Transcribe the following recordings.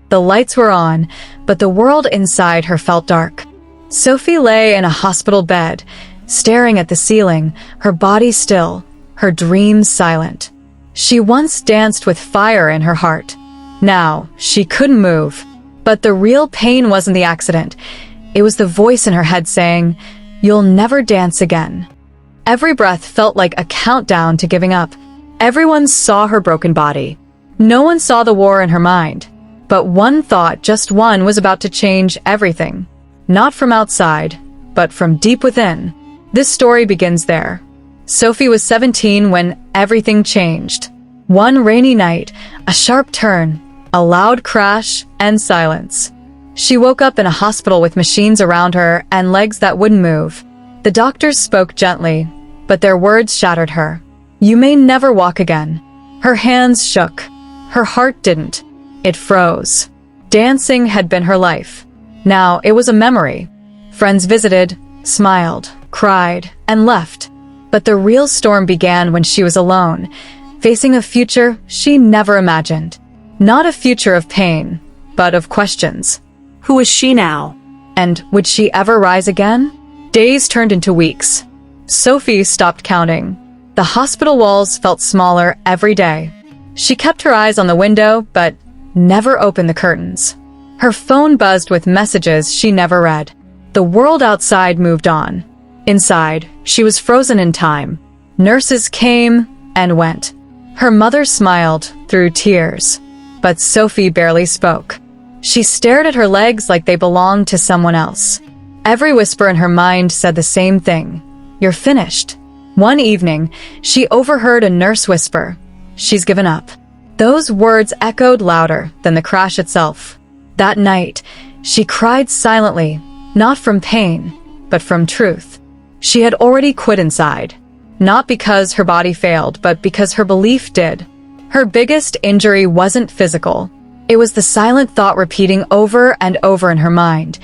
The lights were on, but the world inside her felt dark. Sophie lay in a hospital bed, staring at the ceiling, her body still, her dreams silent. She once danced with fire in her heart. Now, she couldn't move. But the real pain wasn't the accident. It was the voice in her head saying, "You'll never dance again." Every breath felt like a countdown to giving up. Everyone saw her broken body. No one saw the war in her mind. But one thought, just one, was about to change everything. Not from outside, but from deep within. This story begins there. Sophie was 17 when everything changed. One rainy night, a sharp turn, a loud crash, and silence. She woke up in a hospital with machines around her and legs that wouldn't move. The doctors spoke gently, but their words shattered her. "You may never walk again." Her hands shook. Her heart didn't. It froze. Dancing had been her life. Now it was a memory. Friends visited, smiled, cried, and left. But the real storm began when she was alone, facing a future she never imagined. Not a future of pain, but of questions. Who is she now? And would she ever rise again? Days turned into weeks. Sophie stopped counting. The hospital walls felt smaller every day. She kept her eyes on the window, but never opened the curtains. Her phone buzzed with messages she never read. The world outside moved on. Inside, she was frozen in time. Nurses came and went. Her mother smiled through tears. But Sophie barely spoke. She stared at her legs like they belonged to someone else. Every whisper in her mind said the same thing. "You're finished." One evening, she overheard a nurse whisper, "She's given up." Those words echoed louder than the crash itself. That night, she cried silently, not from pain, but from truth. She had already quit inside. Not because her body failed, but because her belief did. Her biggest injury wasn't physical. It was the silent thought repeating over and over in her mind,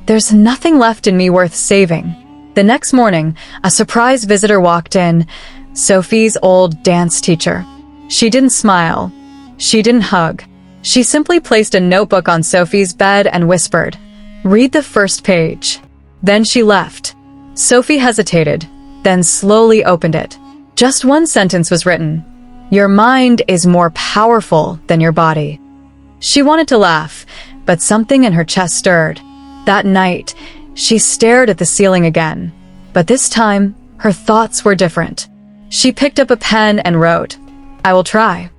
"There's nothing left in me worth saving." The next morning, a surprise visitor walked in, Sophie's old dance teacher. She didn't smile. She didn't hug. She simply placed a notebook on Sophie's bed and whispered, "Read the first page." Then she left. Sophie hesitated, then slowly opened it. Just one sentence was written, "Your mind is more powerful than your body." She wanted to laugh, but something in her chest stirred. That night, she stared at the ceiling again. But this time, her thoughts were different. She picked up a pen and wrote, "I will try."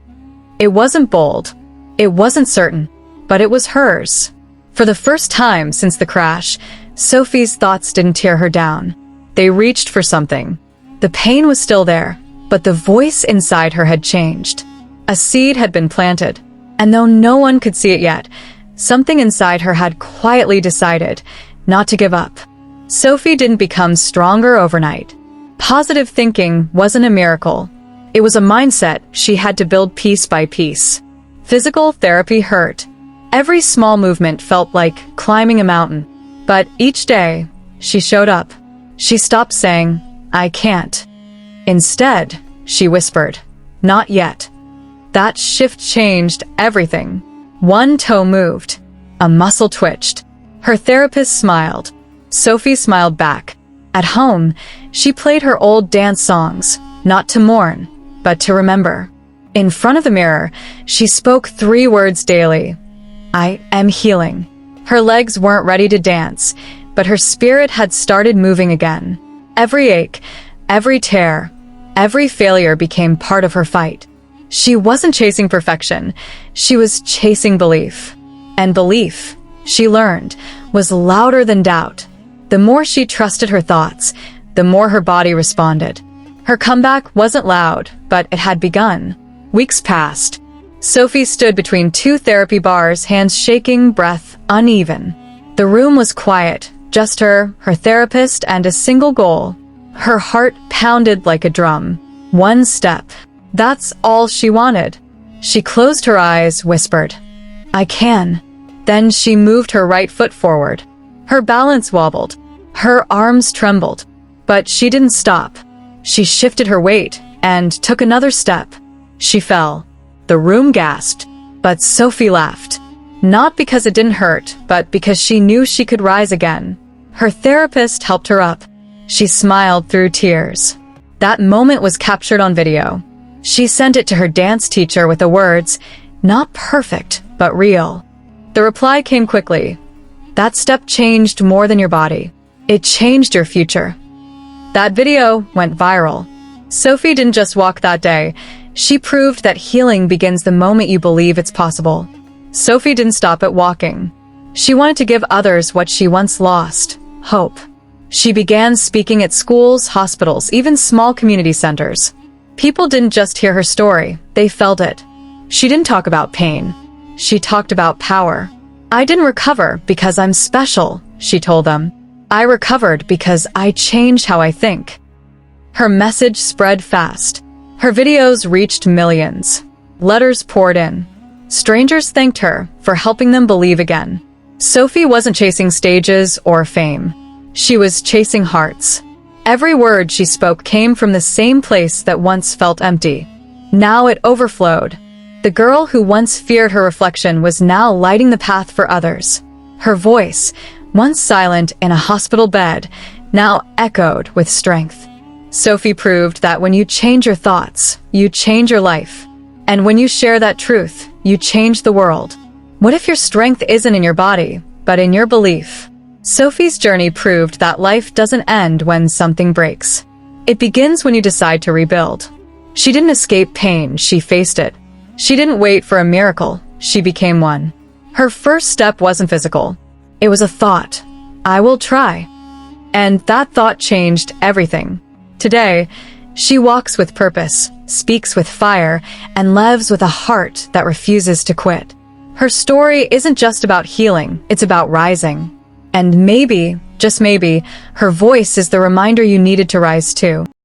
It wasn't bold. It wasn't certain, but it was hers. For the first time since the crash, Sophie's thoughts didn't tear her down. They reached for something. The pain was still there, but the voice inside her had changed. A seed had been planted, and though no one could see it yet, something inside her had quietly decided not to give up. Sophie didn't become stronger overnight. Positive thinking wasn't a miracle. It was a mindset she had to build piece by piece. Physical therapy hurt. Every small movement felt like climbing a mountain. But each day, she showed up. She stopped saying, "I can't." Instead, she whispered, "Not yet." That shift changed everything. One toe moved. A muscle twitched. Her therapist smiled. Sophie smiled back. At home, she played her old dance songs, not to mourn, but to remember. In front of the mirror, she spoke 3 words daily. "I am healing." Her legs weren't ready to dance, but her spirit had started moving again. Every ache, every tear, every failure became part of her fight. She wasn't chasing perfection. She was chasing belief. And belief, she learned, was louder than doubt. The more she trusted her thoughts, the more her body responded. Her comeback wasn't loud, but it had begun. Weeks passed. Sophie stood between 2 therapy bars, hands shaking, breath uneven. The room was quiet, just her therapist, and a single goal. Her heart pounded like a drum. One step. That's all she wanted. She closed her eyes, whispered, "I can." Then she moved her right foot forward. Her balance wobbled. Her arms trembled. But she didn't stop. She shifted her weight and took another step. She fell. The room gasped, but Sophie laughed. Not because it didn't hurt, but because she knew she could rise again. Her therapist helped her up. She smiled through tears. That moment was captured on video. She sent it to her dance teacher with the words, "Not perfect, but real." The reply came quickly. "That step changed more than your body. It changed your future." That video went viral. Sophie didn't just walk that day. She proved that healing begins the moment you believe it's possible. Sophie didn't stop at walking. She wanted to give others what she once lost: hope. She began speaking at schools, hospitals, even small community centers. People didn't just hear her story, they felt it. She didn't talk about pain. She talked about power. "I didn't recover because I'm special," she told them. "I recovered because I changed how I think." Her message spread fast. Her videos reached millions. Letters poured in. Strangers thanked her for helping them believe again. Sophie wasn't chasing stages or fame. She was chasing hearts. Every word she spoke came from the same place that once felt empty. Now it overflowed. The girl who once feared her reflection was now lighting the path for others. Her voice, once silent in a hospital bed, now echoed with strength. Sophie proved that when you change your thoughts, you change your life. And when you share that truth, you change the world. What if your strength isn't in your body, but in your belief? Sophie's journey proved that life doesn't end when something breaks. It begins when you decide to rebuild. She didn't escape pain, she faced it. She didn't wait for a miracle, she became one. Her first step wasn't physical. It was a thought. "I will try." And that thought changed everything. Today, she walks with purpose, speaks with fire, and lives with a heart that refuses to quit. Her story isn't just about healing, it's about rising. And maybe, just maybe, her voice is the reminder you needed to rise too.